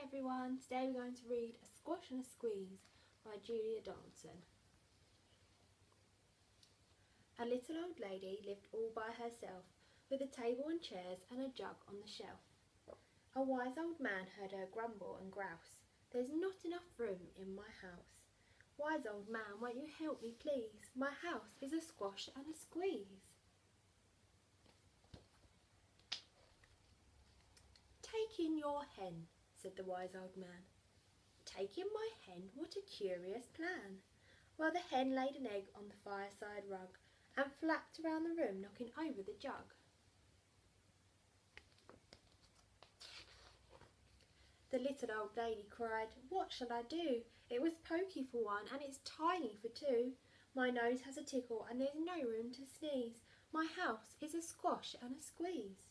Hi everyone, today we're going to read A Squash and a Squeeze by Donaldson. A little old lady lived all by herself, with a table and chairs and a jug on the shelf. A wise old man heard her grumble and grouse, "There's not enough room in my house. Wise old man, won't you help me please? My house is a squash and a squeeze." "Take in your hen," said the wise old man. "Take in my hen? What a curious plan." Well, the hen laid an egg on the fireside rug and flapped around the room, knocking over the jug. The little old lady cried, "What shall I do? It was pokey for one and it's tiny for two. My nose has a tickle and there's no room to sneeze. My house is a squash and a squeeze."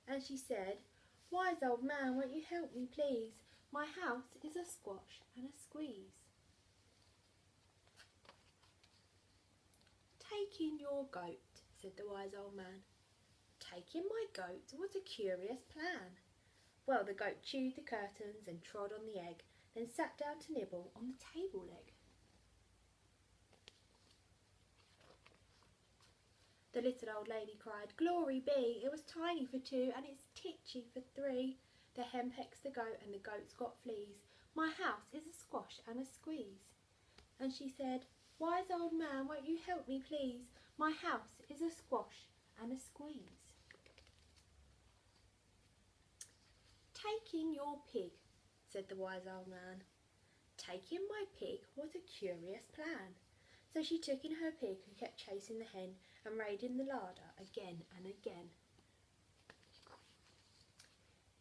And she said, "Wise old man, won't you help me please? My house is a squash and a squeeze." "Take in your goat," said the wise old man. "Take in my goat? What a curious plan." Well, the goat chewed the curtains and trod on the egg, then sat down to nibble on the table leg. The little old lady cried, "Glory be, it was tiny for two and it's titchy for three. The hen pecks the goat and the goat's got fleas. My house is a squash and a squeeze." And she said, "Wise old man, won't you help me please? My house is a squash and a squeeze." "Take in your pig," said the wise old man. "Take in my pig? What a curious plan." So she took in her pig, who kept chasing the hen and raiding the larder again and again.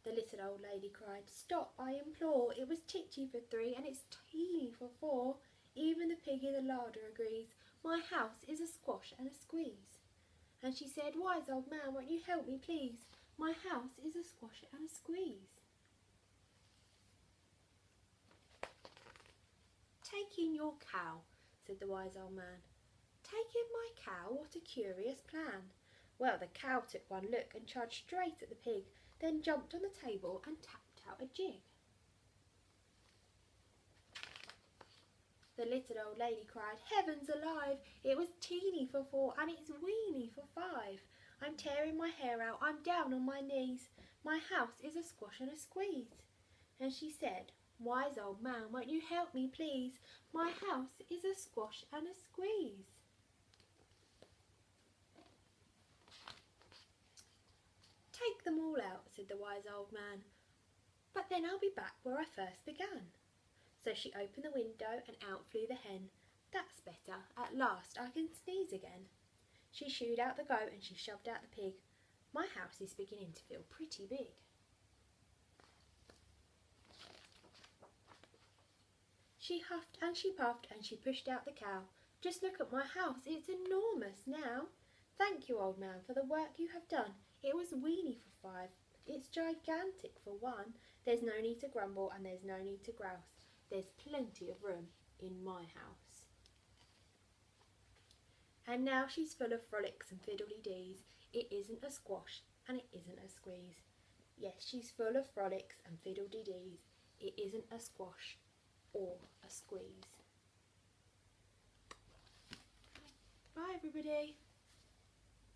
The little old lady cried, "Stop, I implore. It was titchy for three and it's teeny for four. Even the pig in the larder agrees. My house is a squash and a squeeze." And she said, "Wise old man, won't you help me please? My house is a squash and a squeeze." "Take in your cow," said the wise old man. "Take in my cow? What a curious plan." Well, the cow took one look and charged straight at the pig, then jumped on the table and tapped out a jig. The little old lady cried, "Heavens alive! It was teeny for four and it's weeny for five. I'm tearing my hair out, I'm down on my knees. My house is a squash and a squeeze." And she said, "Wise old man, won't you help me please? My house is a squash and a squeeze." "Take them all out," said the wise old man, "but then I'll be back where I first began." So she opened the window and out flew the hen. "That's better, at last I can sneeze again." She shooed out the goat and she shoved out the pig. My house is beginning to feel pretty big. She huffed and she puffed and she pushed out the cow. "Just look at my house, it's enormous now." "Thank you, old man, for the work you have done. It was weeny for five. It's gigantic for one. There's no need to grumble and there's no need to grouse. There's plenty of room in my house." And now she's full of frolics and fiddle-de-dees. It isn't a squash and it isn't a squeeze. Yes, she's full of frolics and fiddle-de-dees. It isn't a squash or a squeeze. Bye everybody.